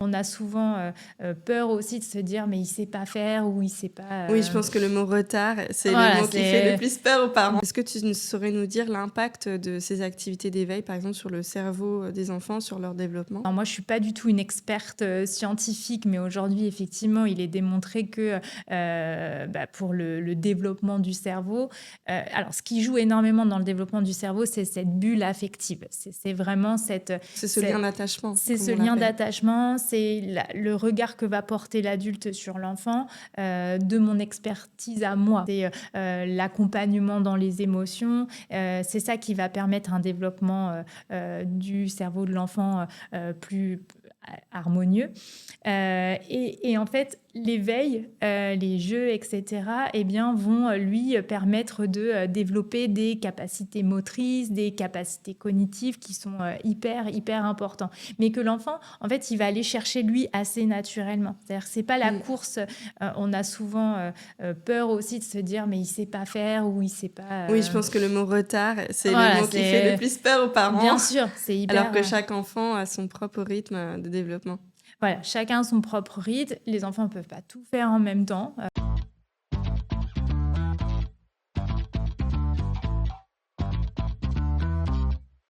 On a souvent peur aussi de se dire mais il sait pas faire ou il sait pas. Oui, je pense que le mot retard, c'est le Voilà, mot qui fait le c'est. plus peur aux parents. Est-ce que tu saurais nous dire l'impact de ces activités d'éveil, par exemple, sur le cerveau des enfants, sur leur développement? Alors moi, je suis pas du tout une experte scientifique, mais aujourd'hui, effectivement, il est démontré que pour le développement du cerveau, alors ce qui joue énormément dans le développement du cerveau, c'est cette bulle affective. C'est vraiment C'est ce lien d'attachement, c'est comme ce on lien l'appelle. d'attachement, c'est le regard que va porter l'adulte sur l'enfant, de mon expertise à moi. C'est l'accompagnement dans les émotions. C'est ça qui va permettre un développement du cerveau de l'enfant plus harmonieux. Et en fait, l'éveil, les jeux, etc., eh bien, vont lui permettre de développer des capacités motrices, des capacités cognitives qui sont hyper importantes. Mais que l'enfant, en fait, il va aller chercher lui assez naturellement. C'est-à-dire, c'est pas la Mm. course. On a souvent peur aussi de se dire, mais il sait pas faire ou il sait pas. Oui, je pense que le mot retard, c'est le Voilà, mot qui fait le c'est. plus peur aux parents, Bien sûr, c'est alors hyper. que chaque enfant a son propre rythme de développement. Voilà, chacun son propre rythme. Les enfants ne peuvent pas tout faire en même temps.